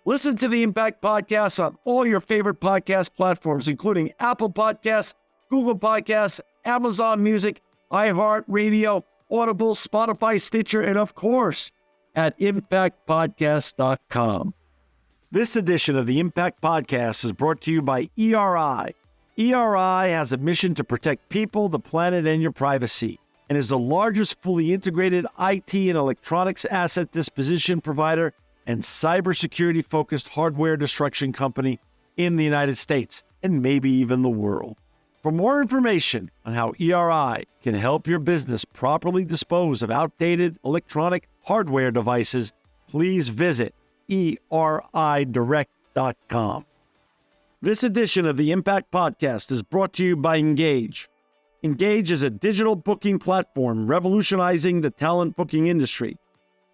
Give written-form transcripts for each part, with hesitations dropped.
Listen to the Impact Podcast on all your favorite podcast platforms, including Apple Podcasts, Google Podcasts, Amazon Music, iHeartRadio, Audible, Spotify, Stitcher, and of course, at impactpodcast.com. This edition of the Impact Podcast is brought to you by ERI. ERI has a mission to protect people, the planet, and your privacy, and is the largest fully integrated IT and electronics asset disposition provider and cybersecurity-focused hardware destruction company in the United States, and maybe even the world. For more information on how ERI can help your business properly dispose of outdated electronic hardware devices, please visit eridirect.com. This edition of the Impact Podcast is brought to you by Engage. Engage is a digital booking platform revolutionizing the talent booking industry.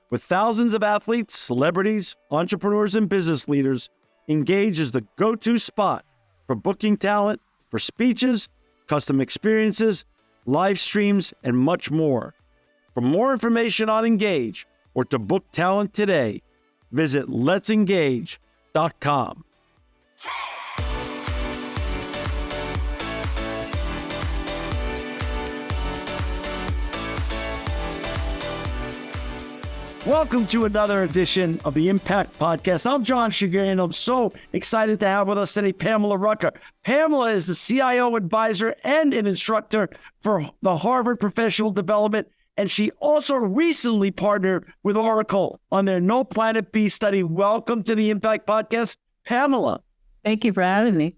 With thousands of athletes, celebrities, entrepreneurs, and business leaders, Engage is the go-to spot for booking talent, for speeches, custom experiences, live streams, and much more. For more information on Engage or to book talent today, visit letsengage.com. Welcome to another edition of the Impact Podcast. I'm John Sugar, and I'm so excited to have with us today Pamela Rucker. Pamela is the CIO advisor and an instructor for the Harvard Professional Development, and she also recently partnered with Oracle on their No Planet B study. Welcome to the Impact Podcast, Pamela. Thank you for having me.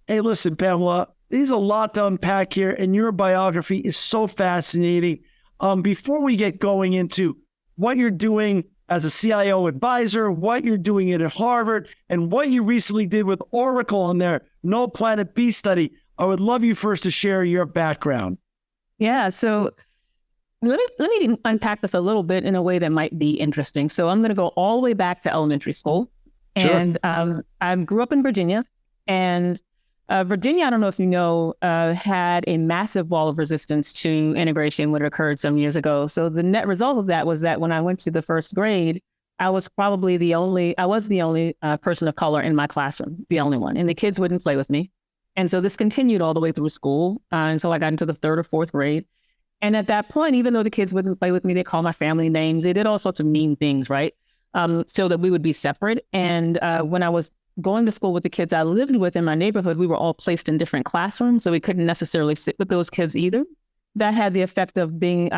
Hey, listen, Pamela, there's a lot to unpack here, and your biography is so fascinating. Before we get going into what you're doing as a CIO advisor, what you're doing at Harvard, and what you recently did with Oracle on their No Planet B study, I would love you first to share your background. Yeah, so let me unpack this a little bit in a way that might be interesting. So I'm going to go all the way back to elementary school. Sure. And I grew up in Virginia. And Virginia, I don't know if you know, had a massive wall of resistance to integration when it occurred some years ago. So the net result of that was that when I went to the first grade, I was the only person of color in my classroom, the only one. And the kids wouldn't play with me. And so this continued all the way through school until I got into the third or fourth grade. And at that point, even though the kids wouldn't play with me, they called my family names. They did all sorts of mean things, right? So that we would be separate. And when I was going to school with the kids I lived with in my neighborhood, we were all placed in different classrooms, so we couldn't necessarily sit with those kids either. That had the effect of being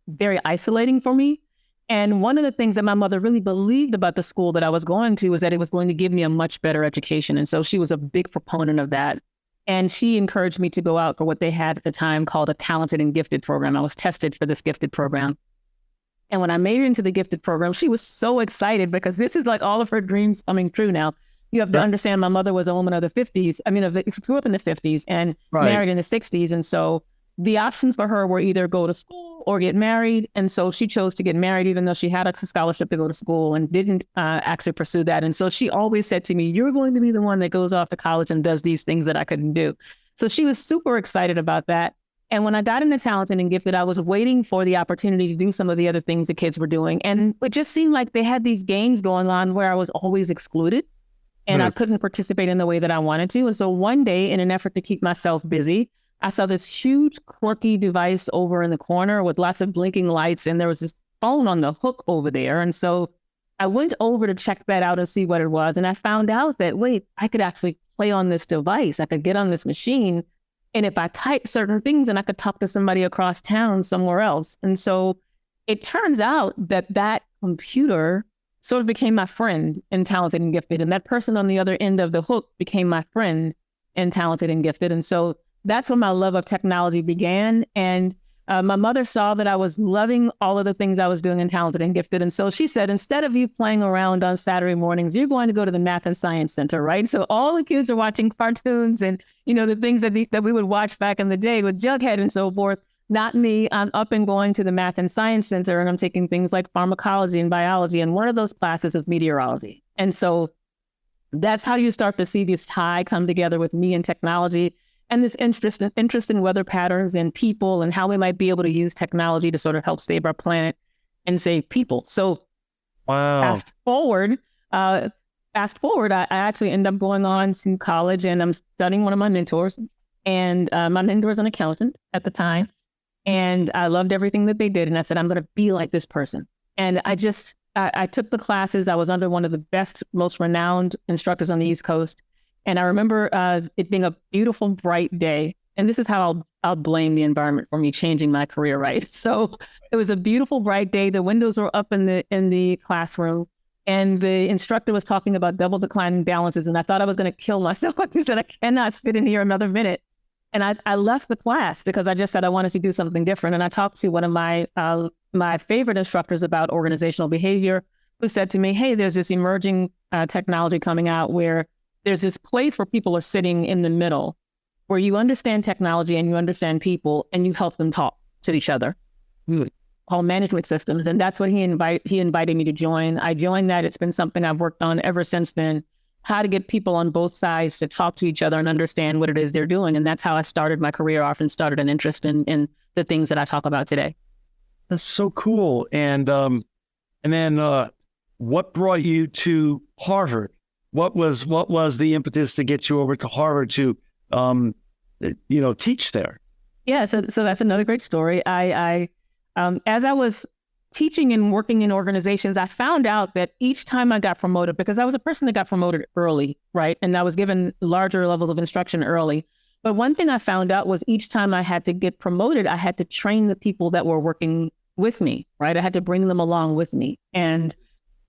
very isolating for me. And one of the things that my mother really believed about the school that I was going to was that it was going to give me a much better education. And so she was a big proponent of that. And she encouraged me to go out for what they had at the time called a talented and gifted program. I was tested for this gifted program. And when I made it into the gifted program, she was so excited because this is like all of her dreams coming true now. You have to understand, my mother was a woman of the 50s. Grew up in the 50s and married in the 60s. And so the options for her were either go to school or get married. And so she chose to get married, even though she had a scholarship to go to school and didn't actually pursue that. And so she always said to me, you're going to be the one that goes off to college and does these things that I couldn't do. So she was super excited about that. And when I got into Talented and Gifted, I was waiting for the opportunity to do some of the other things the kids were doing. And it just seemed like they had these games going on where I was always excluded. And I couldn't participate in the way that I wanted to. And so one day, in an effort to keep myself busy, I saw this huge quirky device over in the corner with lots of blinking lights. And there was this phone on the hook over there. And so I went over to check that out and see what it was. And I found out that, wait, I could actually play on this device. I could get on this machine. And if I type certain things, and I could talk to somebody across town somewhere else. And so it turns out that that computer sort of became my friend in Talented and Gifted. And that person on the other end of the hook became my friend in Talented and Gifted. And so that's when my love of technology began. And my mother saw that I was loving all of the things I was doing in Talented and Gifted. And so she said, instead of you playing around on Saturday mornings, you're going to go to the Math and Science Center, right? So all the kids are watching cartoons and, you know, the things that we would watch back in the day with Jughead and so forth. Not me. I'm up and going to the Math and Science Center, and I'm taking things like pharmacology and biology. And one of those classes is meteorology. And so that's how you start to see this tie come together with me and technology and this interest in weather patterns and people and how we might be able to use technology to sort of help save our planet and save people. So fast forward, fast forward, I actually ended up going on to college, and I'm studying one of my mentors. And my mentor was an accountant at the time. And I loved everything that they did. And I said, I'm going to be like this person. And I took the classes. I was under one of the best, most renowned instructors on the East Coast. And I remember it being a beautiful, bright day. And this is how I'll blame the environment for me changing my career, right? So it was a beautiful, bright day. The windows were up in the classroom. And the instructor was talking about double declining balances. And I thought I was going to kill myself. He said, I cannot sit in here another minute. And I left the class because I just said I wanted to do something different. And I talked to one of my favorite instructors about organizational behavior, who said to me, hey, there's this emerging technology coming out where there's this place where people are sitting in the middle, where you understand technology and you understand people and you help them talk to each other. Called management systems. And that's what he invited me to join. I joined that. It's been something I've worked on ever since then. How to get people on both sides to talk to each other and understand what it is they're doing. And that's how I started my career off and started an interest in the things that I talk about today. That's so cool. And then what brought you to Harvard? What was the impetus to get you over to Harvard to teach there? Yeah, so that's another great story. I as I was teaching and working in organizations, I found out that each time I got promoted, because I was a person that got promoted early, right? And I was given larger levels of instruction early. But one thing I found out was each time I had to get promoted, I had to train the people that were working with me, right? I had to bring them along with me. And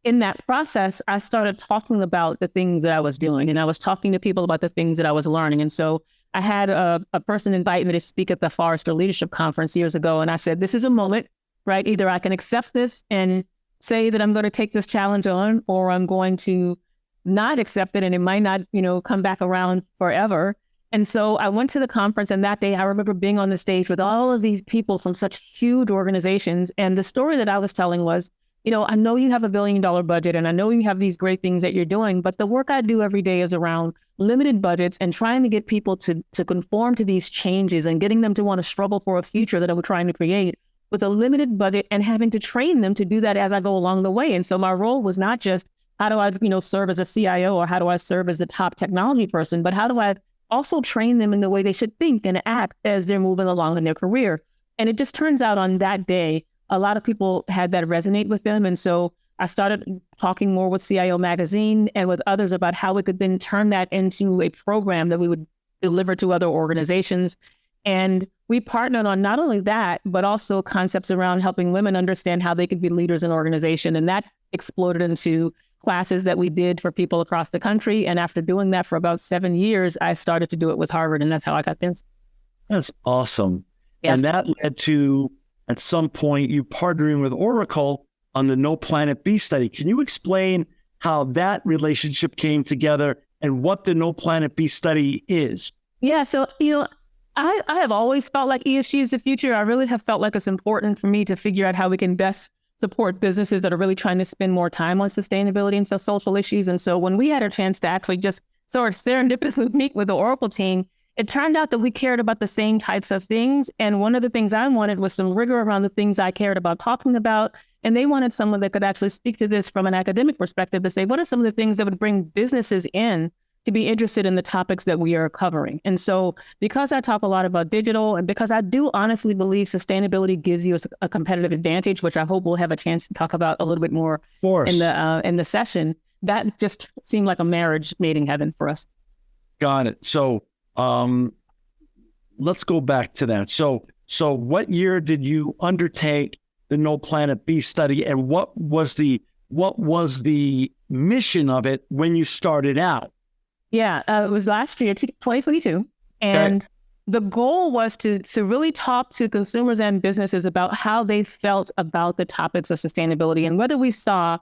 in that process, I started talking about the things that I was doing. And I was talking to people about the things that I was learning. And so I had a person invite me to speak at the Forrester Leadership Conference years ago. And I said, this is a moment, right? Either I can accept this and say that I'm going to take this challenge on, or I'm going to not accept it and it might not, come back around forever. And so I went to the conference, and that day I remember being on the stage with all of these people from such huge organizations. And the story that I was telling was, I know you have $1 billion budget and I know you have these great things that you're doing, but the work I do every day is around limited budgets and trying to get people to conform to these changes and getting them to want to struggle for a future that I'm trying to create with a limited budget, and having to train them to do that as I go along the way. And so my role was not just how do I, serve as a CIO, or how do I serve as the top technology person, but how do I also train them in the way they should think and act as they're moving along in their career. And it just turns out on that day, a lot of people had that resonate with them. And so I started talking more with CIO Magazine and with others about how we could then turn that into a program that we would deliver to other organizations. And we partnered on not only that, but also concepts around helping women understand how they could be leaders in organization. And that exploded into classes that we did for people across the country. And after doing that for about 7 years, I started to do it with Harvard. And that's how I got there. That's awesome. Yeah. And that led to, at some point, you partnering with Oracle on the No Planet B study. Can you explain how that relationship came together and what the No Planet B study is? Yeah. So, I have always felt like ESG is the future. I really have felt like it's important for me to figure out how we can best support businesses that are really trying to spend more time on sustainability and social issues. And so when we had a chance to actually just sort of serendipitously meet with the Oracle team, it turned out that we cared about the same types of things. And one of the things I wanted was some rigor around the things I cared about talking about. And they wanted someone that could actually speak to this from an academic perspective to say, what are some of the things that would bring businesses in to be interested in the topics that we are covering? And so because I talk a lot about digital, and because I do honestly believe sustainability gives you a competitive advantage, which I hope we'll have a chance to talk about a little bit more in the session, that just seemed like a marriage made in heaven for us. Got it. So let's go back to that. So what year did you undertake the No Planet B study, and what was the mission of it when you started out? Yeah, it was last year, 2022. And okay. The goal was to really talk to consumers and businesses about how they felt about the topics of sustainability, and whether we saw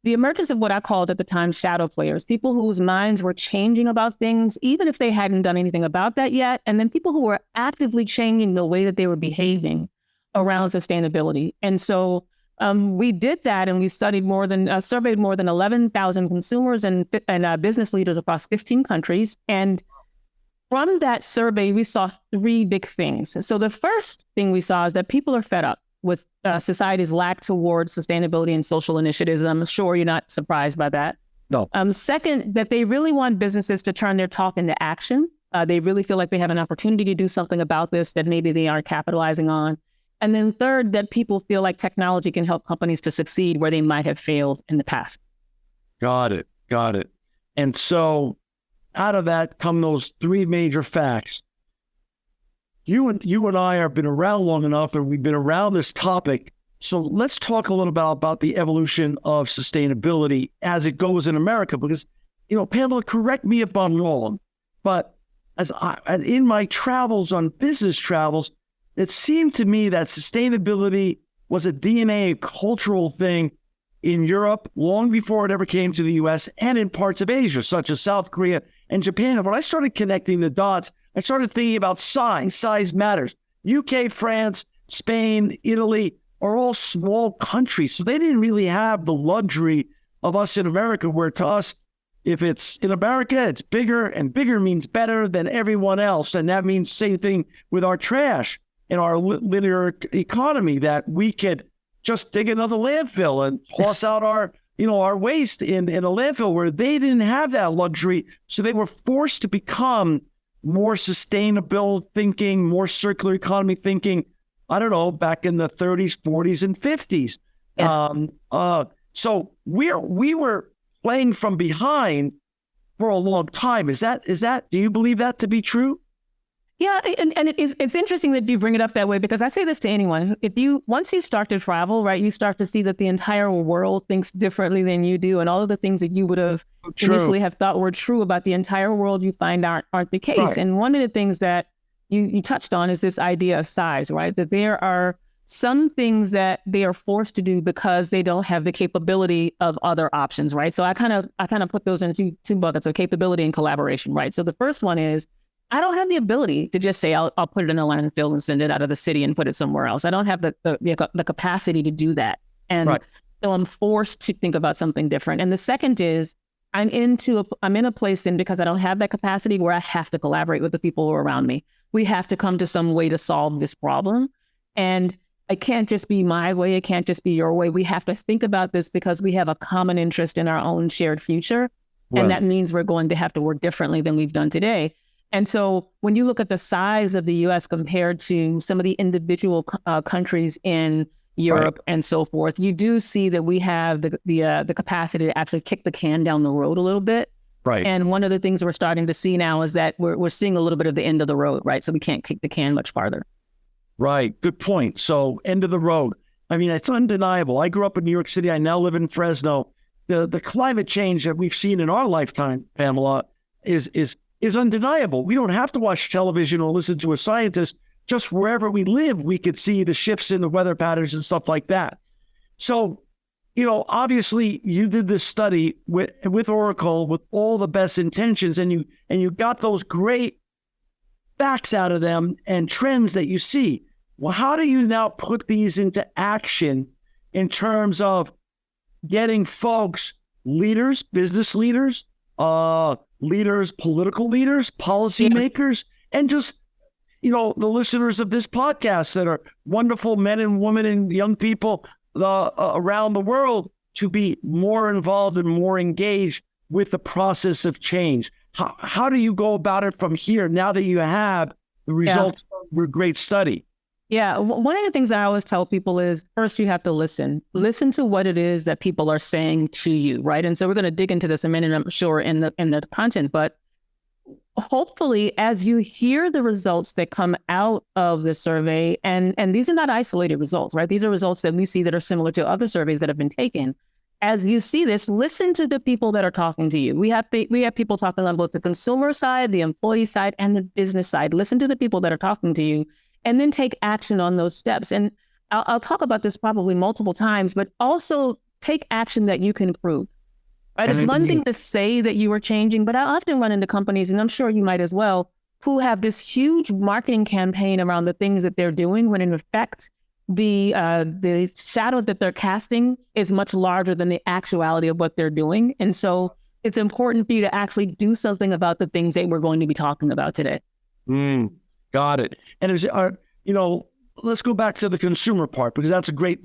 the emergence of what I called at the time shadow players, people whose minds were changing about things, even if they hadn't done anything about that yet, and then people who were actively changing the way that they were behaving around sustainability. And so we did that, and we surveyed more than 11,000 consumers and business leaders across 15 countries. And from that survey, we saw 3 big things. So the first thing we saw is that people are fed up with society's lack towards sustainability and social initiatives. I'm sure you're not surprised by that. No. Second, that they really want businesses to turn their talk into action. They really feel like they have an opportunity to do something about this that maybe they aren't capitalizing on. And then third, that people feel like technology can help companies to succeed where they might have failed in the past. Got it. And so out of that come those three major facts. You and I have been around long enough, and we've been around this topic. So let's talk a little bit about the evolution of sustainability as it goes in America, because, Pamela, correct me if I'm wrong, but in my travels on business travels, it seemed to me that sustainability was a DNA, a cultural thing in Europe long before it ever came to the U.S. and in parts of Asia, such as South Korea and Japan. And when I started connecting the dots, I started thinking about size. Size matters. UK, France, Spain, Italy are all small countries. So they didn't really have the luxury of us in America, where to us, if it's in America, it's bigger, and bigger means better than everyone else. And that means same thing with our trash in our linear economy, that we could just dig another landfill and toss out our waste in a landfill, where they didn't have that luxury. So they were forced to become more sustainable thinking, more circular economy thinking, I don't know, back in the 30s, 40s, and 50s. Yeah. So we were playing from behind for a long time. Is that, do you believe that to be true? Yeah, and it's interesting that you bring it up that way, because I say this to anyone. Once you start to travel, right, you start to see that the entire world thinks differently than you do, and all of the things that you would have initially have thought were true about the entire world, you find aren't the case. Right. And one of the things that you touched on is this idea of size, right? That there are some things that they are forced to do because they don't have the capability of other options, right? So I kind of put those into two buckets of capability and collaboration, right? So the first one is, I don't have the ability to just say, I'll put it in a landfill and send it out of the city and put it somewhere else. I don't have the capacity to do that. And right. So I'm forced to think about something different. And the second is, I'm in a place then, because I don't have that capacity, where I have to collaborate with the people who are around me. We have to come to some way to solve this problem. And it can't just be my way. It can't just be your way. We have to think about this because we have a common interest in our own shared future. Well, and that means we're going to have to work differently than we've done today. And so when you look at the size of the U.S. compared to some of the individual countries in Europe right. and so forth, you do see that we have the capacity to actually kick the can down the road a little bit. Right. And one of the things we're starting to see now is that we're seeing a little bit of the end of the road, right? So we can't kick the can much farther. Right. Good point. So end of the road. I mean, it's undeniable. I grew up in New York City. I now live in Fresno. The climate change that we've seen in our lifetime, Pamela, is undeniable. We don't have to watch television or listen to a scientist. Just wherever we live, we could see the shifts in the weather patterns and stuff like that. So, obviously you did this study with Oracle with all the best intentions, and you got those great facts out of them and trends that you see. Well, how do you now put these into action in terms of getting folks, leaders, business leaders, leaders, political leaders, policymakers, and just, the listeners of this podcast that are wonderful men and women and young people around the world, to be more involved and more engaged with the process of change? How do you go about it from here now that you have the results of your great study? Yeah, one of the things I always tell people is, first, you have to listen to what it is that people are saying to you, right? And so we're going to dig into this in a minute, I'm sure, in the content, but hopefully, as you hear the results that come out of the survey, and these are not isolated results, right? These are results that we see that are similar to other surveys that have been taken. As you see this, listen to the people that are talking to you. We have people talking on both the consumer side, the employee side, and the business side. Listen to the people that are talking to you, and then take action on those steps. And I'll talk about this probably multiple times, but also take action that you can prove. Right? It's one thing to say that you are changing, but I often run into companies, and I'm sure you might as well, who have this huge marketing campaign around the things that they're doing, when in effect, the shadow that they're casting is much larger than the actuality of what they're doing. And so it's important for you to actually do something about the things that we're going to be talking about today. Got it. And let's go back to the consumer part, because that's a great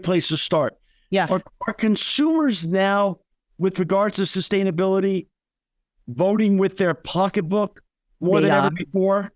place to start. Yeah. Are consumers now with regards to sustainability voting with their pocketbook more than ever before?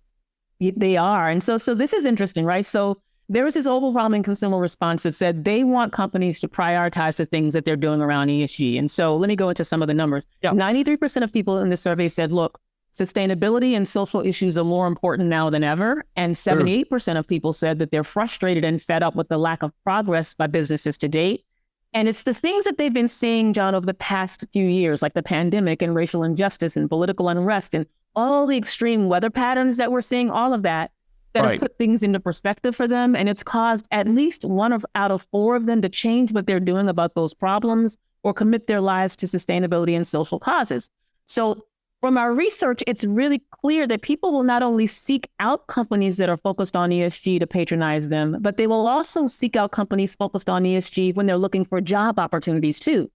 They are. And so this is interesting, right? So there was this overwhelming consumer response that said they want companies to prioritize the things that they're doing around ESG. And so let me go into some of the numbers. 93% of people in the survey said, look, sustainability and social issues are more important now than ever. And 78% of people said that they're frustrated and fed up with the lack of progress by businesses to date. And it's the things that they've been seeing, John, over the past few years, like the pandemic and racial injustice and political unrest and all the extreme weather patterns that we're seeing, all of that have put things into perspective for them. And it's caused at least out of four of them to change what they're doing about those problems or commit their lives to sustainability and social causes. So from our research, it's really clear that people will not only seek out companies that are focused on ESG to patronize them, but they will also seek out companies focused on ESG when they're looking for job opportunities too.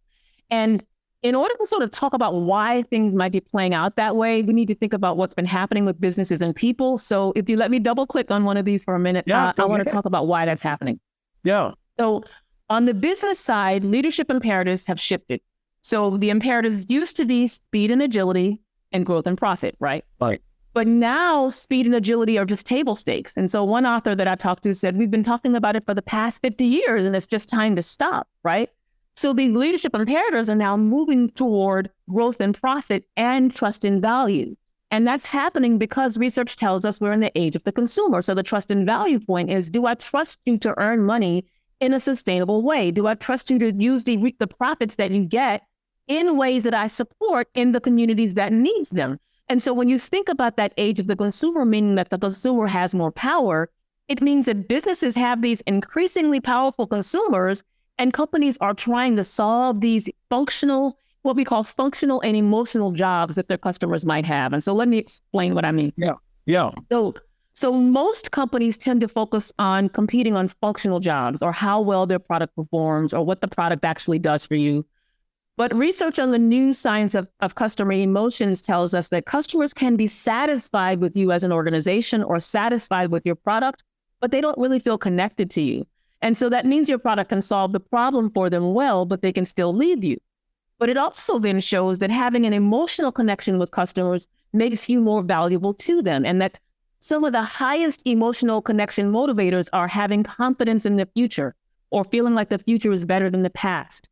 And in order to sort of talk about why things might be playing out that way, we need to think about what's been happening with businesses and people. So if you let me double click on one of these for a minute, I want to talk about why that's happening. Yeah. So on the business side, leadership imperatives have shifted. So the imperatives used to be speed and agility and growth and profit, right? Right. But now speed and agility are just table stakes. And so one author that I talked to said, we've been talking about it for the past 50 years and it's just time to stop, right? So the leadership imperatives are now moving toward growth and profit and trust and value. And that's happening because research tells us we're in the age of the consumer. So the trust and value point is, do I trust you to earn money in a sustainable way? Do I trust you to use the profits that you get in ways that I support in the communities that needs them? And so when you think about that age of the consumer, meaning that the consumer has more power, it means that businesses have these increasingly powerful consumers and companies are trying to solve these what we call functional and emotional jobs that their customers might have. And so let me explain what I mean. Yeah. So most companies tend to focus on competing on functional jobs or how well their product performs or what the product actually does for you. But research on the new science of customer emotions tells us that customers can be satisfied with you as an organization or satisfied with your product, but they don't really feel connected to you. And so that means your product can solve the problem for them well, but they can still leave you. But it also then shows that having an emotional connection with customers makes you more valuable to them. And that some of the highest emotional connection motivators are having confidence in the future or feeling like the future is better than the past,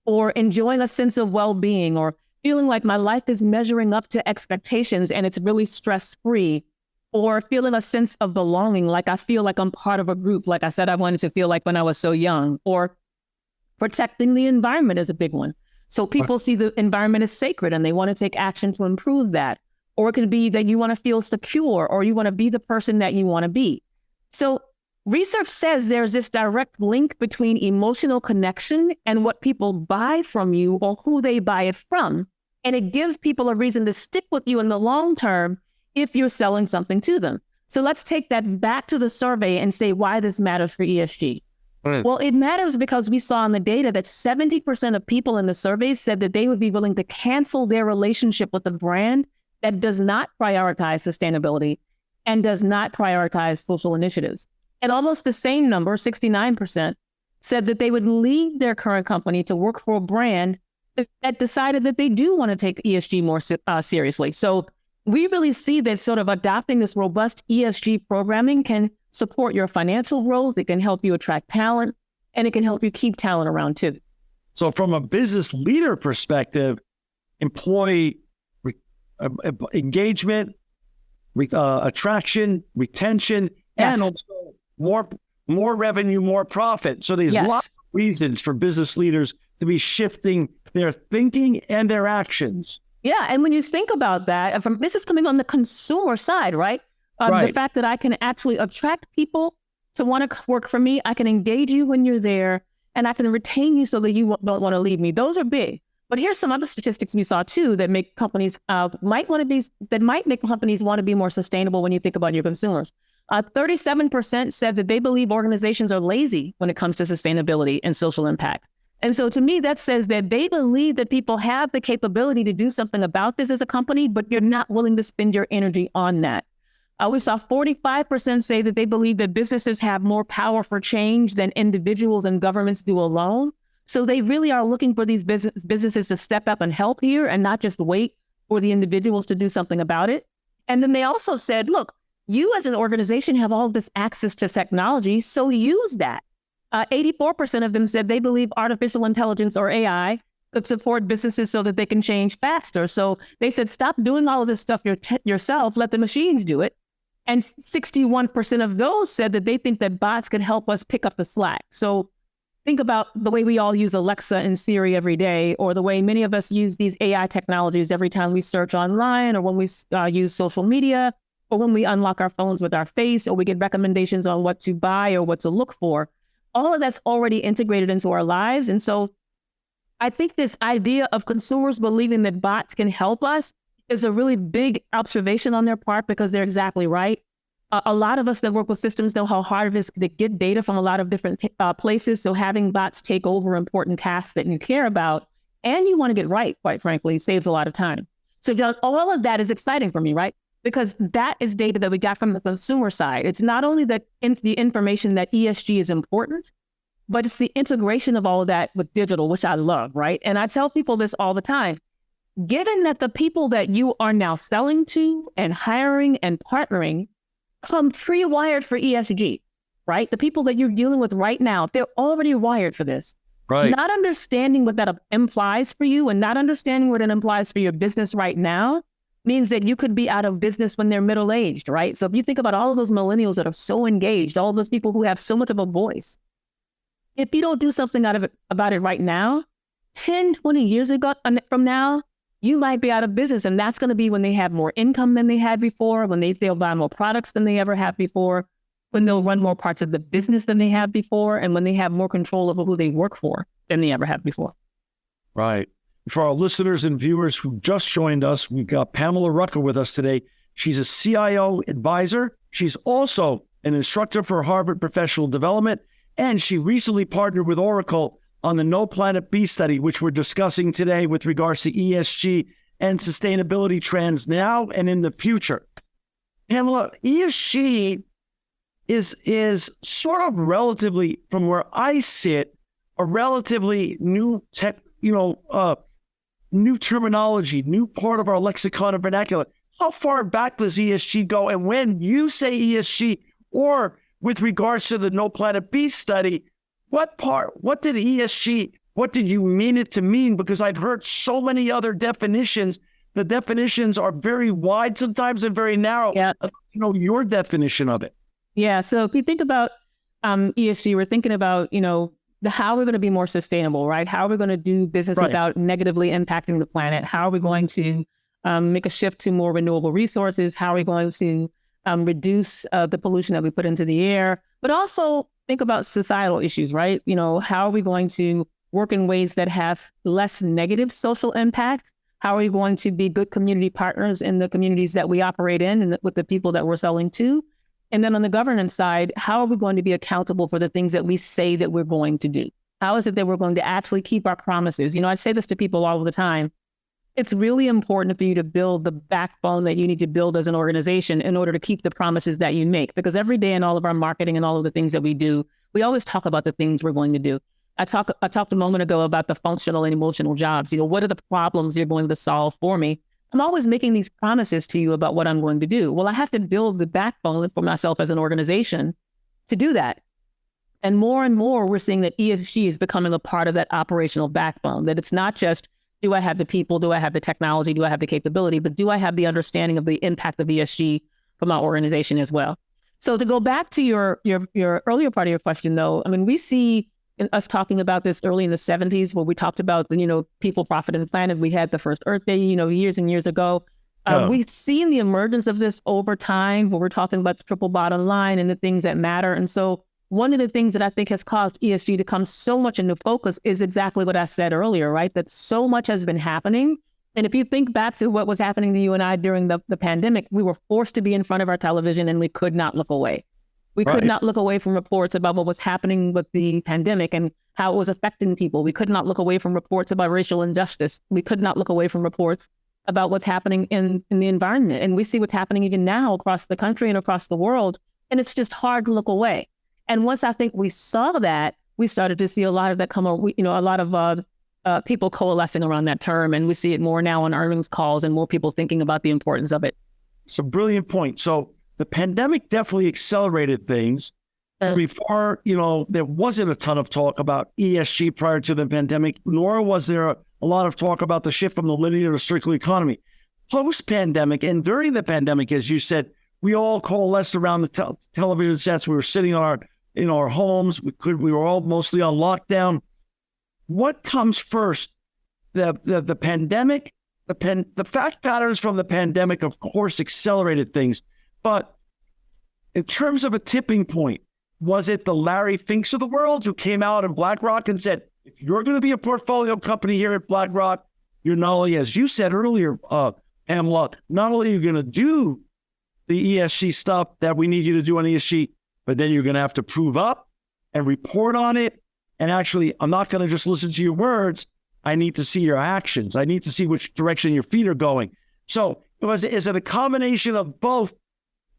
or enjoying a sense of well-being, or feeling like my life is measuring up to expectations and it's really stress-free, or feeling a sense of belonging, like I feel like I'm part of a group, like I said I wanted to feel like when I was so young, or protecting the environment is a big one. So people see the environment as sacred and they want to take action to improve that. Or it could be that you want to feel secure or you want to be the person that you want to be. So research says there's this direct link between emotional connection and what people buy from you or who they buy it from. And it gives people a reason to stick with you in the long term if you're selling something to them. So let's take that back to the survey and say why this matters for ESG. Well, it matters because we saw in the data that 70% of people in the survey said that they would be willing to cancel their relationship with a brand that does not prioritize sustainability and does not prioritize social initiatives. And almost the same number, 69%, said that they would leave their current company to work for a brand that decided that they do want to take ESG more seriously. So we really see that sort of adopting this robust ESG programming can support your financial growth. It can help you attract talent, and it can help you keep talent around too. So from a business leader perspective, employee engagement, attraction, retention, and also more revenue, more profit. So there's lots of reasons for business leaders to be shifting their thinking and their actions. Yeah, and when you think about that, this is coming on the consumer side, right? The fact that I can actually attract people to want to work for me, I can engage you when you're there, and I can retain you so that you don't want to leave me. Those are big. But here's some other statistics we saw too that make companies might make companies want to be more sustainable when you think about your consumers. 37% said that they believe organizations are lazy when it comes to sustainability and social impact. And so to me, that says that they believe that people have the capability to do something about this as a company, but you're not willing to spend your energy on that. We saw 45% say that they believe that businesses have more power for change than individuals and governments do alone. So they really are looking for these businesses to step up and help here and not just wait for the individuals to do something about it. And then they also said, look, you as an organization have all this access to technology, so use that. 84% of them said they believe artificial intelligence or AI could support businesses so that they can change faster. So they said, stop doing all of this stuff yourself, let the machines do it. And 61% of those said that they think that bots could help us pick up the slack. So think about the way we all use Alexa and Siri every day, or the way many of us use these AI technologies every time we search online, or when we use social media, or when we unlock our phones with our face, or we get recommendations on what to buy or what to look for. All of that's already integrated into our lives. And so I think this idea of consumers believing that bots can help us is a really big observation on their part, because they're exactly right. A lot of us that work with systems know how hard it is to get data from a lot of different places. So having bots take over important tasks that you care about and you want to get right, quite frankly, saves a lot of time. So all of that is exciting for me, right? Because that is data that we got from the consumer side. It's not only that the information that ESG is important, but it's the integration of all of that with digital, which I love, right? And I tell people this all the time. Given that the people that you are now selling to and hiring and partnering come pre-wired for ESG, right? The people that you're dealing with right now, they're already wired for this. Right. Not understanding what that implies for you and not understanding what it implies for your business right now means that you could be out of business when they're middle-aged, right? So if you think about all of those millennials that are so engaged, all of those people who have so much of a voice, if you don't do something about it right now, 10, 20 years ago from now, you might be out of business. And that's going to be when they have more income than they had before, when they'll buy more products than they ever have before, when they'll run more parts of the business than they have before, and when they have more control over who they work for than they ever have before. Right. For our listeners and viewers who've just joined us, we've got Pamela Rucker with us today. She's a CIO advisor. She's also an instructor for Harvard Professional Development, and she recently partnered with Oracle on the No Planet B study, which we're discussing today with regards to ESG and sustainability trends now and in the future. Pamela, ESG is sort of relatively, from where I sit, a relatively new new terminology, new part of our lexicon and vernacular. How far back does ESG go? And when you say ESG, or with regards to the No Planet B study, what did ESG, what did you mean it to mean? Because I've heard so many other definitions. The definitions are very wide sometimes and very narrow. Yeah. Your definition of it. Yeah. So if you think about ESG, we're thinking about, how we're going to be more sustainable, right? How are we going to do business without negatively impacting the planet? How are we going to make a shift to more renewable resources? How are we going to reduce the pollution that we put into the air? But also think about societal issues, right? How are we going to work in ways that have less negative social impact? How are we going to be good community partners in the communities that we operate in and with the people that we're selling to? And then on the governance side, how are we going to be accountable for the things that we say that we're going to do? How is it that we're going to actually keep our promises? I say this to people all the time. It's really important for you to build the backbone that you need to build as an organization in order to keep the promises that you make. Because every day in all of our marketing and all of the things that we do, we always talk about the things we're going to do. I talked a moment ago about the functional and emotional jobs. What are the problems you're going to solve for me? I'm always making these promises to you about what I'm going to do. Well, I have to build the backbone for myself as an organization to do that. And more, we're seeing that ESG is becoming a part of that operational backbone, that it's not just, do I have the people, do I have the technology, do I have the capability, but do I have the understanding of the impact of ESG for my organization as well? So to go back to your earlier part of your question, though, we see us talking about this early in the 70s, where we talked about, people, profit, and planet. We had the first Earth Day, years and years ago. We've seen the emergence of this over time, where we're talking about the triple bottom line and the things that matter. And so one of the things that I think has caused ESG to come so much into focus is exactly what I said earlier, right? That so much has been happening. And if you think back to what was happening to you and I during the pandemic, we were forced to be in front of our television and we could not look away. We could not look away from reports about what was happening with the pandemic and how it was affecting people. We could not look away from reports about racial injustice. We could not look away from reports about what's happening in the environment. And we see what's happening even now across the country and across the world. And it's just hard to look away. And once I think we saw that, we started to see a lot of that come on, a lot of people coalescing around that term. And we see it more now on earnings calls and more people thinking about the importance of it. It's a brilliant point. So the pandemic definitely accelerated things. Before, there wasn't a ton of talk about ESG prior to the pandemic, nor was there a lot of talk about the shift from the linear to circular economy. Post-pandemic and during the pandemic, as you said, we all coalesced around the television sets. We were sitting in our homes. We were all mostly on lockdown. What comes first? The pandemic, the fact patterns from the pandemic, of course, accelerated things. But in terms of a tipping point, was it the Larry Finks of the world who came out in BlackRock and said, if you're going to be a portfolio company here at BlackRock, you're not only, as you said earlier, Pamela, not only are you going to do the ESG stuff that we need you to do on ESG, but then you're going to have to prove up and report on it. And actually, I'm not going to just listen to your words. I need to see your actions. I need to see which direction your feet are going. So is it a combination of both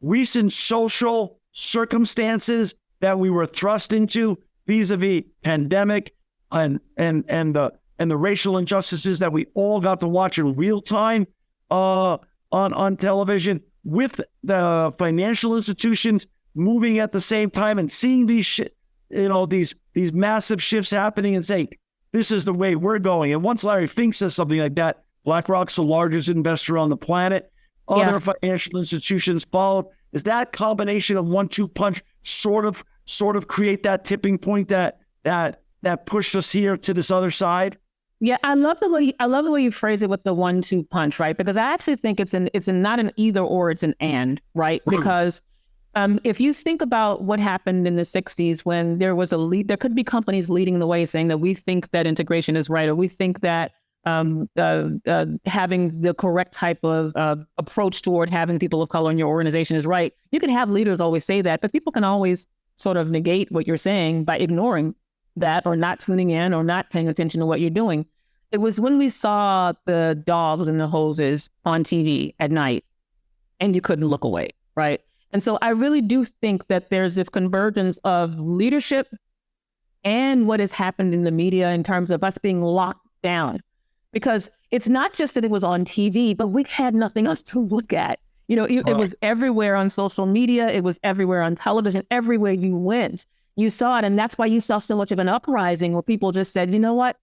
recent social circumstances that we were thrust into vis-a-vis pandemic and the racial injustices that we all got to watch in real time on television, with the financial institutions moving at the same time and seeing these massive shifts happening and saying, this is the way we're going. And once Larry Fink says something like that, BlackRock's the largest investor on the planet. Other financial institutions followed. Is that combination of 1-2 punch sort of create that tipping point that pushed us here to this other side? Yeah, I love the way you phrase it with the 1-2 punch, right? Because I actually think it's not an either or, it's an and, right? Because if you think about what happened in the 60s when there was there could be companies leading the way saying that we think that integration is right, or we think that having the correct type of approach toward having people of color in your organization is right. You can have leaders always say that, but people can always sort of negate what you're saying by ignoring that or not tuning in or not paying attention to what you're doing. It was when we saw the dogs and the hoses on TV at night and you couldn't look away, right? And so I really do think that there's this convergence of leadership and what has happened in the media in terms of us being locked down. Because it's not just that it was on TV, but we had nothing else to look at. It was everywhere on social media. It was everywhere on television. Everywhere you went, you saw it. And that's why you saw so much of an uprising where people just said, you know what?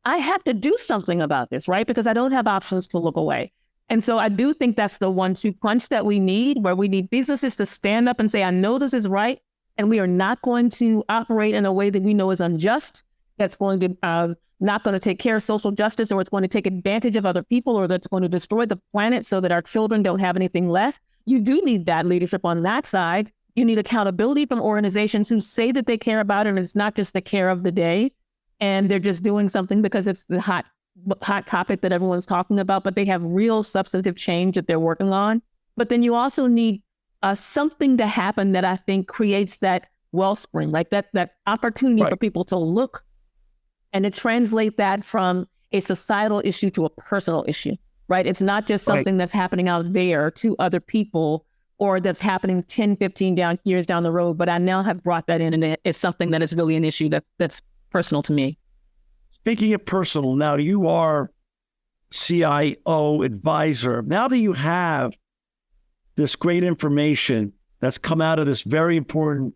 I have to do something about this, right? Because I don't have options to look away. And so I do think that's the 1-2 punch that we need, where we need businesses to stand up and say, I know this is right, and we are not going to operate in a way that we know is unjust, that's going to not going to take care of social justice, or it's going to take advantage of other people, or that's going to destroy the planet so that our children don't have anything left. You do need that leadership on that side. You need accountability from organizations who say that they care about it, and it's not just the care of the day, and they're just doing something because it's the hot topic that everyone's talking about, but they have real substantive change that they're working on. But then you also need something to happen that I think creates that wellspring, like that opportunity for people to look and to translate that from a societal issue to a personal issue, right? It's not just something that's happening out there to other people or that's happening 10, 15 years down the road, but I now have brought that in, and it's something that is really an issue that's personal to me. Speaking of personal, now you are CIO advisor. Now that you have this great information that's come out of this very important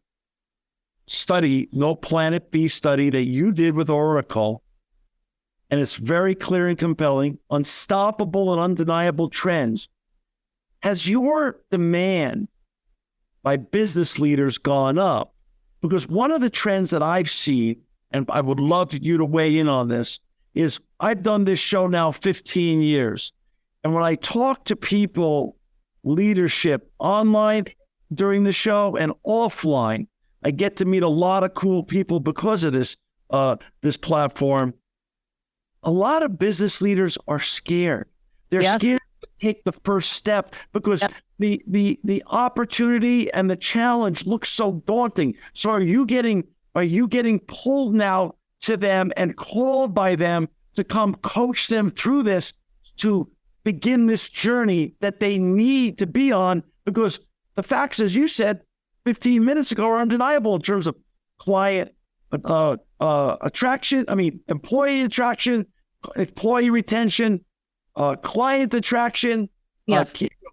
study, No Planet B study that you did with Oracle, and it's very clear and compelling, unstoppable and undeniable trends. Has your demand by business leaders gone up? Because one of the trends that I've seen, and I would love you to weigh in on this, is I've done this show now 15 years. And when I talk to people, leadership online during the show and offline, I get to meet a lot of cool people because of this platform. A lot of business leaders are scared. They're scared to take the first step because the opportunity and the challenge looks so daunting. So are you getting pulled now to them and called by them to come coach them through this, to begin this journey that they need to be on? Because the facts, as you said 15 minutes ago, are undeniable in terms of client employee attraction, employee retention, client attraction,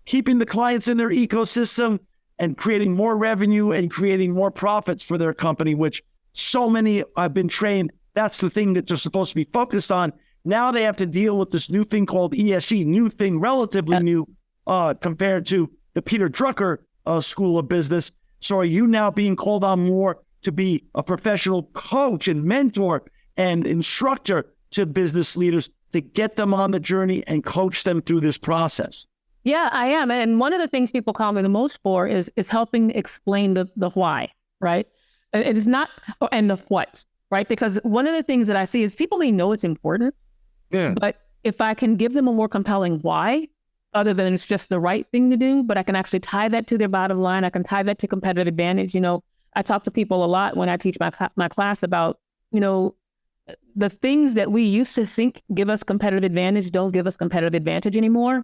keeping the clients in their ecosystem and creating more revenue and creating more profits for their company, which so many have been trained. That's the thing that they're supposed to be focused on. Now they have to deal with this new thing called ESG, new thing, relatively new compared to the Peter Drucker School of Business. So are you now being called on more to be a professional coach and mentor and instructor to business leaders to get them on the journey and coach them through this process? Yeah, I am. And one of the things people call me the most for is helping explain the why, right? It is not, and the what, right? Because one of the things that I see is people may know it's important, but if I can give them a more compelling why, other than it's just the right thing to do, but I can actually tie that to their bottom line. I can tie that to competitive advantage. I talk to people a lot when I teach my class about, the things that we used to think give us competitive advantage don't give us competitive advantage anymore.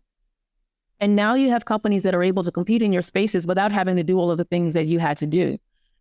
And now you have companies that are able to compete in your spaces without having to do all of the things that you had to do.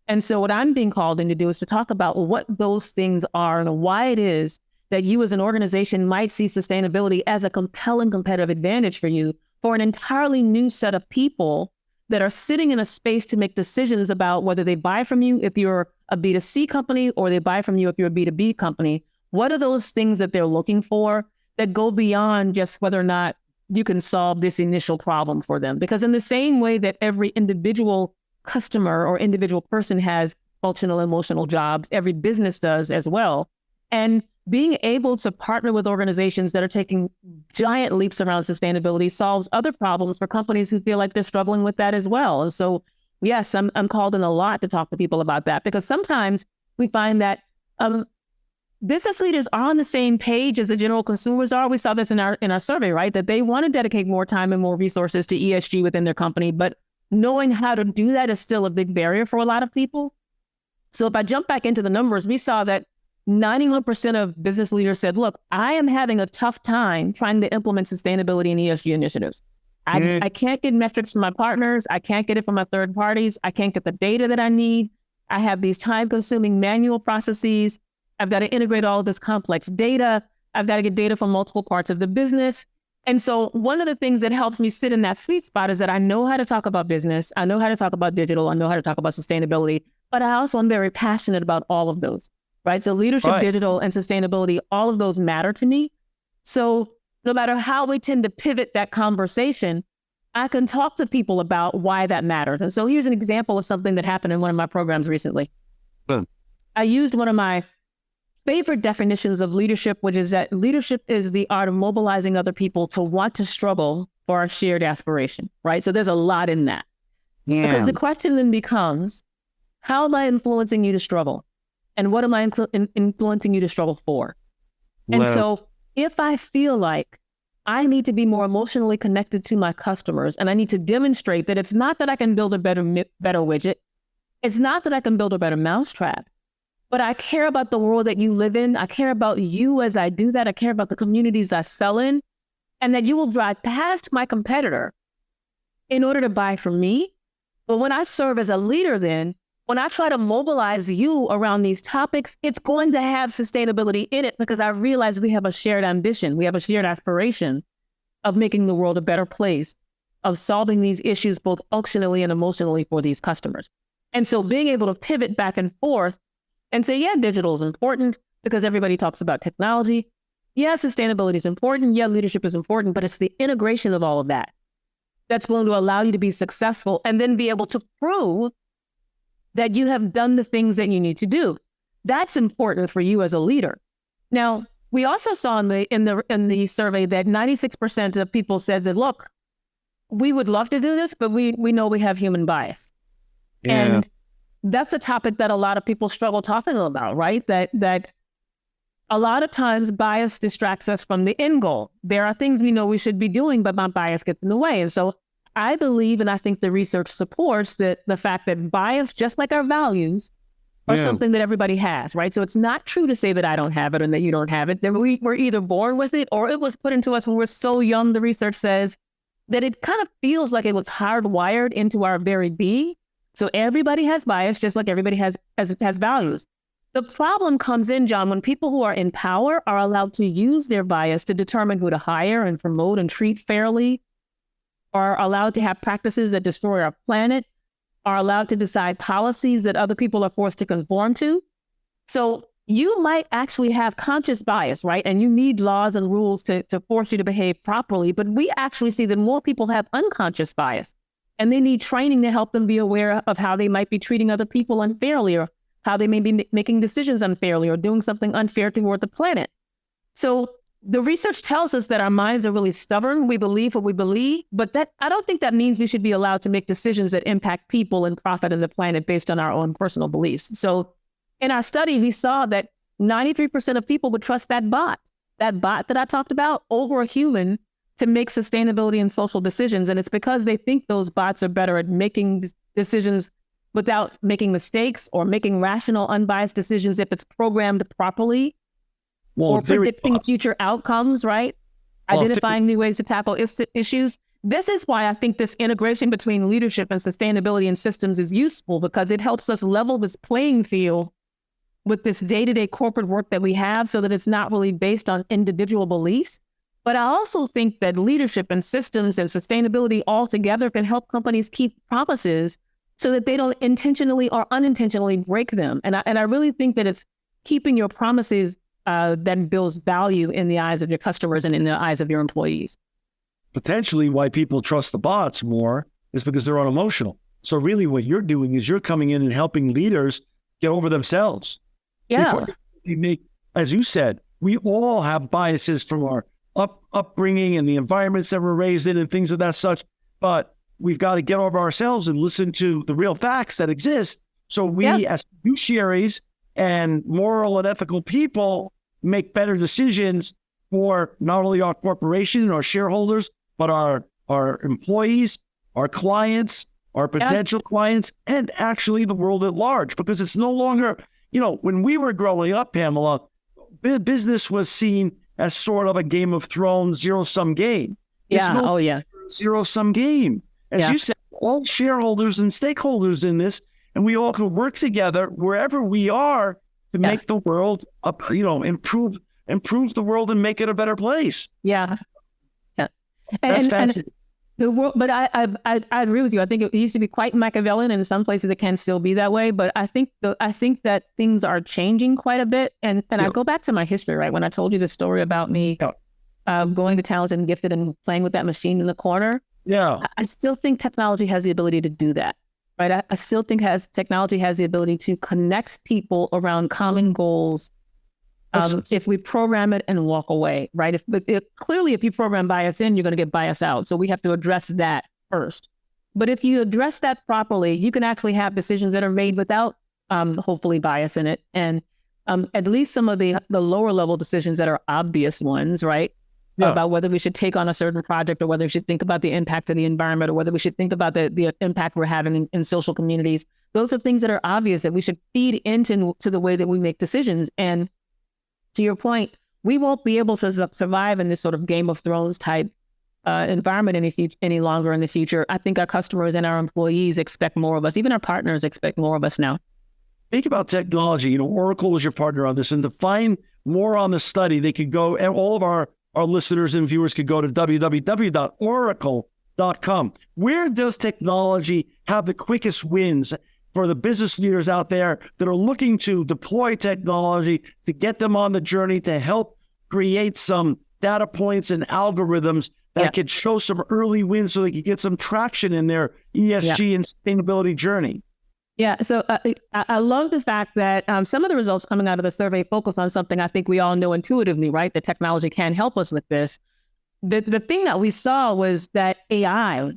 And so what I'm being called in to do is to talk about what those things are and why it is that you as an organization might see sustainability as a compelling competitive advantage for you, for an entirely new set of people that are sitting in a space to make decisions about whether they buy from you if you're a B2C company or they buy from you if you're a B2B company. What are those things that they're looking for that go beyond just whether or not you can solve this initial problem for them? Because in the same way that every individual customer or individual person has functional emotional jobs, every business does as well. And being able to partner with organizations that are taking giant leaps around sustainability solves other problems for companies who feel like they're struggling with that as well. And so, yes, I'm called in a lot to talk to people about that, because sometimes we find that business leaders are on the same page as the general consumers are. We saw this in our survey, right? That they want to dedicate more time and more resources to ESG within their company, but knowing how to do that is still a big barrier for a lot of people. So if I jump back into the numbers, we saw that 91% of business leaders said, look, I am having a tough time trying to implement sustainability and ESG initiatives. I can't get metrics from my partners. I can't get it from my third parties. I can't get the data that I need. I have these time-consuming manual processes. I've got to integrate all of this complex data. I've got to get data from multiple parts of the business. And so one of the things that helps me sit in that sweet spot is that I know how to talk about business. I know how to talk about digital. I know how to talk about sustainability, but I also am very passionate about all of those. Right. So leadership, digital, and sustainability, all of those matter to me. So no matter how we tend to pivot that conversation, I can talk to people about why that matters. And so here's an example of something that happened in one of my programs recently. I used one of my favorite definitions of leadership, which is that leadership is the art of mobilizing other people to want to struggle for our shared aspiration. Right. So there's a lot in that. Because the question then becomes, how am I influencing you to struggle? And what am I influencing you to struggle for? And so if I feel like I need to be more emotionally connected to my customers, and I need to demonstrate that it's not that I can build a better widget, it's not that I can build a better mousetrap, but I care about the world that you live in. I care about you as I do that. I care about the communities I sell in, and that you will drive past my competitor in order to buy from me. But when I serve as a leader, then when I try to mobilize you around these topics, it's going to have sustainability in it, because I realize we have a shared ambition. We have a shared aspiration of making the world a better place, of solving these issues both functionally and emotionally for these customers. And so being able to pivot back and forth and say, yeah, digital is important because everybody talks about technology. Yeah, sustainability is important. Yeah, leadership is important, but it's the integration of all of that that's going to allow you to be successful and then be able to prove that you have done the things that you need to do. That's important for you as a leader. Now, we also saw in the survey that 96% of people said that, look, we would love to do this, but we know we have human bias. And that's a topic that a lot of people struggle talking about, right? That a lot of times bias distracts us from the end goal. There are things we know we should be doing, but my bias gets in the way. And so I believe, and I think the research supports that the fact that bias, just like our values, are something that everybody has, right? So it's not true to say that I don't have it and that you don't have it. That we're either born with it or it was put into us when we're so young. The research says that it kind of feels like it was hardwired into our very being. So everybody has bias, just like everybody has values. The problem comes in, John, when people who are in power are allowed to use their bias to determine who to hire and promote and treat fairly, are allowed to have practices that destroy our planet, are allowed to decide policies that other people are forced to conform to. So you might actually have conscious bias, right? And you need laws and rules to force you to behave properly. But we actually see that more people have unconscious bias, and they need training to help them be aware of how they might be treating other people unfairly, or how they may be making decisions unfairly, or doing something unfair toward the planet. So the research tells us that our minds are really stubborn. We believe what we believe, but that I don't think that means we should be allowed to make decisions that impact people and profit and the planet based on our own personal beliefs. So in our study, we saw that 93% of people would trust that bot that I talked about, over a human to make sustainability and social decisions. And it's because they think those bots are better at making decisions without making mistakes, or making rational, unbiased decisions if it's programmed properly, or predicting future outcomes, right? Identifying new ways to tackle issues. This is why I think this integration between leadership and sustainability and systems is useful, because it helps us level this playing field with this day-to-day corporate work that we have, so that it's not really based on individual beliefs. But I also think that leadership and systems and sustainability all together can help companies keep promises so that they don't intentionally or unintentionally break them. And I really think that it's keeping your promises that builds value in the eyes of your customers and in the eyes of your employees. Potentially why people trust the bots more is because they're unemotional. So really what you're doing is you're coming in and helping leaders get over themselves. Yeah. As you said, we all have biases from our upbringing and the environments that we're raised in and things of that such, but we've got to get over ourselves and listen to the real facts that exist. So we as fiduciaries and moral and ethical people make better decisions for not only our corporation and our shareholders, but our employees, our clients, our potential clients, and actually the world at large. Because it's no longer, when we were growing up, Pamela, business was seen as sort of a Game of Thrones zero-sum game. Zero-sum game. As you said, all shareholders and stakeholders in this, and we all can work together wherever we are to make the world improve the world and make it a better place. Yeah. That's fascinating. The world, but I agree with you. I think it used to be quite Machiavellian, and in some places it can still be that way. But I think that things are changing quite a bit. And I go back to my history, right? When I told you the story about me going to Talented and Gifted and playing with that machine in the corner. Yeah. I still think technology has the ability to do that, right? I still think technology has the ability to connect people around common goals. If we program it and walk away, right? Clearly, if you program bias in, you're going to get bias out. So we have to address that first. But if you address that properly, you can actually have decisions that are made without, hopefully, bias in it. And at least some of the lower level decisions that are obvious ones, right? About whether we should take on a certain project, or whether we should think about the impact of the environment, or whether we should think about the impact we're having in social communities. Those are things that are obvious that we should feed into the way that we make decisions. And to your point, we won't be able to survive in this sort of Game of Thrones type environment any longer in the future. I think our customers and our employees expect more of us. Even our partners expect more of us now. Think about technology. Oracle was your partner on this. And to find more on the study, they could go, and all of our listeners and viewers could go to www.oracle.com. Where does technology have the quickest wins for the business leaders out there that are looking to deploy technology to get them on the journey to help create some data points and algorithms that could show some early wins so they could get some traction in their ESG and sustainability journey? Yeah, so I love the fact that some of the results coming out of the survey focus on something I think we all know intuitively, right? That technology can help us with this. The thing that we saw was that AI,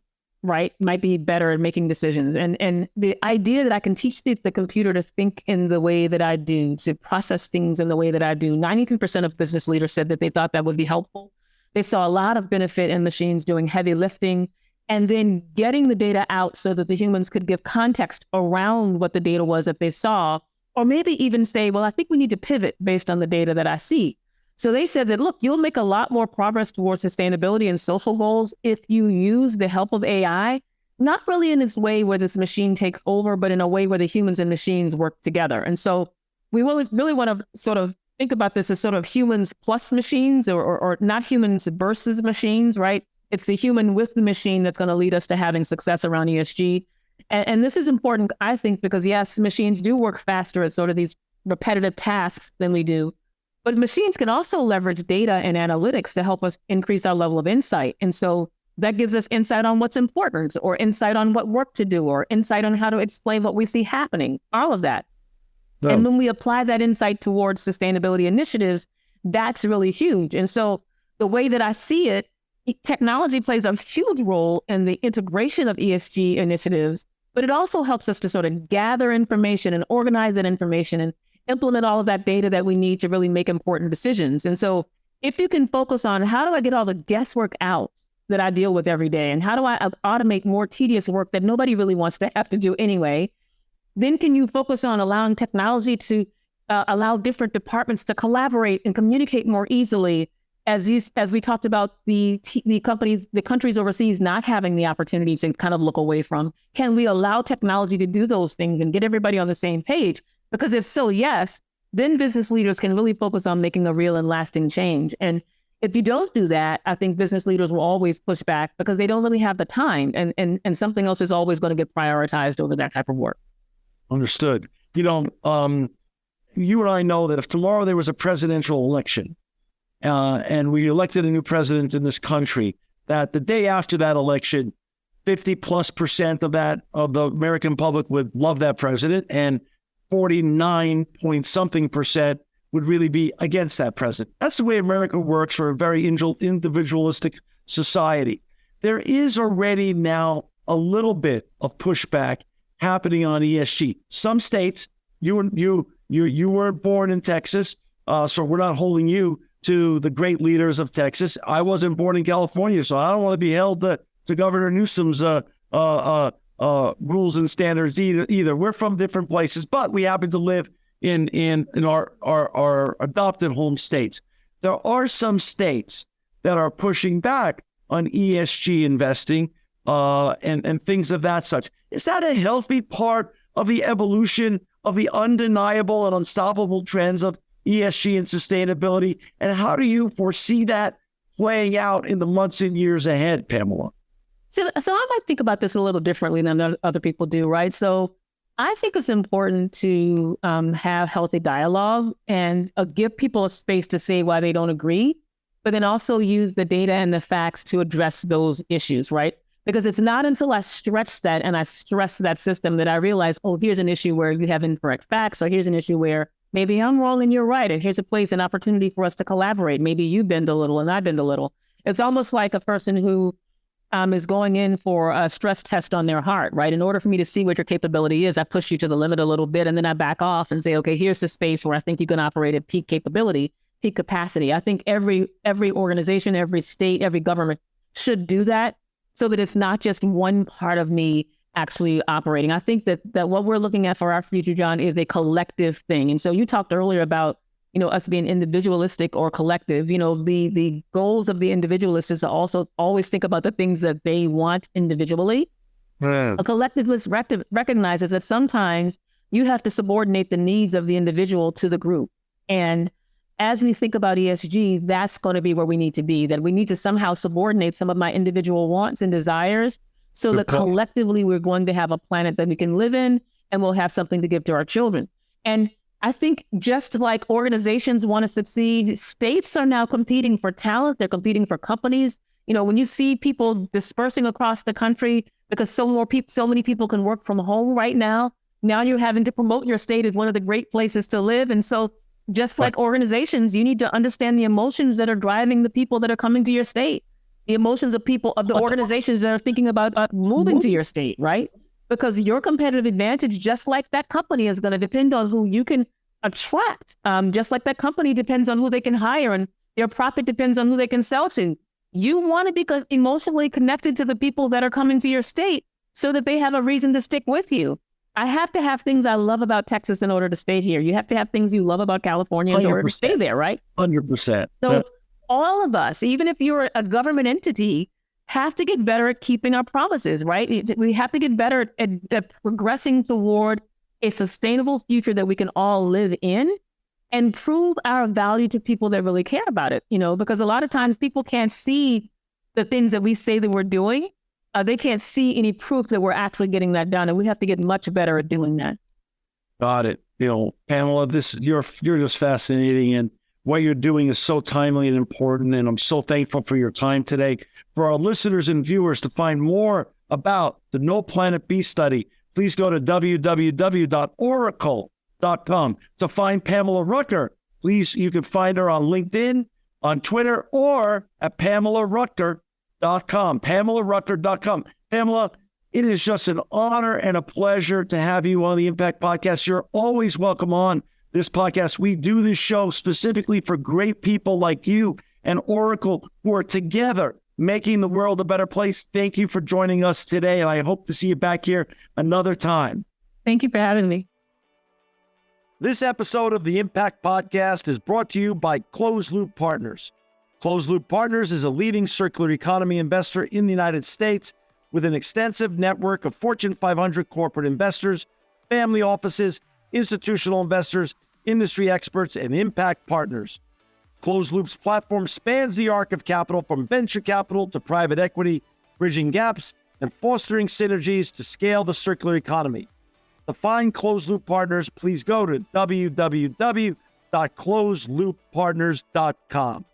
right, might be better at making decisions. And the idea that I can teach the computer to think in the way that I do, to process things in the way that I do, 93% of business leaders said that they thought that would be helpful. They saw a lot of benefit in machines doing heavy lifting, and then getting the data out so that the humans could give context around what the data was that they saw, or maybe even say, well, I think we need to pivot based on the data that I see. So they said that, look, you'll make a lot more progress towards sustainability and social goals if you use the help of AI, not really in this way where this machine takes over, but in a way where the humans and machines work together. And so we really want to sort of think about this as sort of humans plus machines, or not humans versus machines, right? It's the human with the machine that's going to lead us to having success around ESG. And this is important, I think, because yes, machines do work faster at sort of these repetitive tasks than we do. But machines can also leverage data and analytics to help us increase our level of insight. And so that gives us insight on what's important, or insight on what work to do, or insight on how to explain what we see happening, all of that. No. And when we apply that insight towards sustainability initiatives, that's really huge. And so the way that I see it, technology plays a huge role in the integration of ESG initiatives, but it also helps us to sort of gather information and organize that information and implement all of that data that we need to really make important decisions. And so if you can focus on how do I get all the guesswork out that I deal with every day, and how do I automate more tedious work that nobody really wants to have to do anyway, then can you focus on allowing technology to allow different departments to collaborate and communicate more easily, as we talked about the countries overseas not having the opportunities and kind of look away from. Can we allow technology to do those things and get everybody on the same page? Because if so, yes, then business leaders can really focus on making a real and lasting change. And if you don't do that, I think business leaders will always push back because they don't really have the time, and something else is always going to get prioritized over that type of work. Understood. You and I know that if tomorrow there was a presidential election and we elected a new president in this country, that the day after that election, 50+% of the American public would love that president, and 49 point something percent would really be against that president. That's the way America works for a very individualistic society. There is already now a little bit of pushback happening on ESG. Some states, you weren't born in Texas, so we're not holding you to the great leaders of Texas. I wasn't born in California, so I don't want to be held to Governor Newsom's rules and standards either. We're from different places, but we happen to live in our adopted home states. There are some states that are pushing back on ESG investing and things of that such. Is that a healthy part of the evolution of the undeniable and unstoppable trends of ESG and sustainability? And how do you foresee that playing out in the months and years ahead, Pamela? So I might think about this a little differently than other people do, right? So I think it's important to have healthy dialogue and give people a space to say why they don't agree, but then also use the data and the facts to address those issues, right? Because it's not until I stretch that and I stress that system that I realize, oh, here's an issue where you have incorrect facts, or here's an issue where maybe I'm wrong and you're right, and here's a place, an opportunity for us to collaborate. Maybe you bend a little and I bend a little. It's almost like a person who is going in for a stress test on their heart, right? In order for me to see what your capability is, I push you to the limit a little bit, and then I back off and say, okay, here's the space where I think you can operate at peak capability, peak capacity. I think every organization, every state, every government should do that so that it's not just one part of me actually operating. I think that what we're looking at for our future, John, is a collective thing. And so you talked earlier about us being individualistic or collective. The goals of the individualist is to also always think about the things that they want individually. A collectivist recognizes that sometimes you have to subordinate the needs of the individual to the group. And as we think about ESG, that's going to be where we need to be, that we need to somehow subordinate some of my individual wants and desires so that collectively we're going to have a planet that we can live in, and we'll have something to give to our children. And I think just like organizations want to succeed, states are now competing for talent. They're competing for companies. When you see people dispersing across the country because so many people can work from home right now you're having to promote your state as one of the great places to live. And so just like organizations, you need to understand the emotions that are driving the people that are coming to your state, the emotions of people, of the organizations that are thinking about moving to your state, right? Because your competitive advantage, just like that company, is going to depend on who you can attract. Just like that company depends on who they can hire, and their profit depends on who they can sell to. You want to be emotionally connected to the people that are coming to your state so that they have a reason to stick with you. I have to have things I love about Texas in order to stay here. You have to have things you love about California in order to stay there, right? 100%. So all of us, even if you're a government entity, have to get better at keeping our promises, right? We have to get better at progressing toward a sustainable future that we can all live in and prove our value to people that really care about it, because a lot of times people can't see the things that we say that we're doing. They can't see any proof that we're actually getting that done. And we have to get much better at doing that. Got it. Pamela, you're just fascinating, and what you're doing is so timely and important. And I'm so thankful for your time today. For our listeners and viewers, to find more about the No Planet B study, please go to www.oracle.com. To find Pamela Rucker, please, you can find her on LinkedIn, on Twitter, or at PamelaRucker.com. PamelaRucker.com. Pamela, it is just an honor and a pleasure to have you on the Impact Podcast. You're always welcome on this podcast. We do this show specifically for great people like you and Oracle who are together making the world a better place. Thank you for joining us today, and I hope to see you back here another time. Thank you for having me. This episode of the Impact Podcast is brought to you by Closed Loop Partners. Closed Loop Partners is a leading circular economy investor in the United States with an extensive network of Fortune 500 corporate investors, family offices, institutional investors, industry experts, and impact partners. Closed Loop's platform spans the arc of capital from venture capital to private equity, bridging gaps and fostering synergies to scale the circular economy. To find Closed Loop Partners, please go to www.closedlooppartners.com.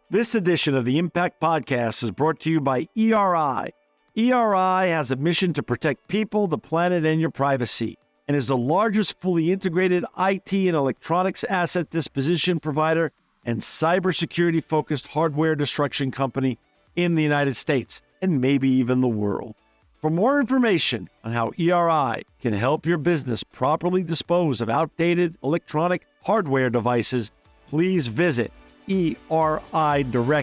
This edition of the Impact Podcast is brought to you by ERI. ERI has a mission to protect people, the planet, and your privacy, and is the largest fully integrated IT and electronics asset disposition provider and cybersecurity-focused hardware destruction company in the United States, and maybe even the world. For more information on how ERI can help your business properly dispose of outdated electronic hardware devices, please visit eridirect.com.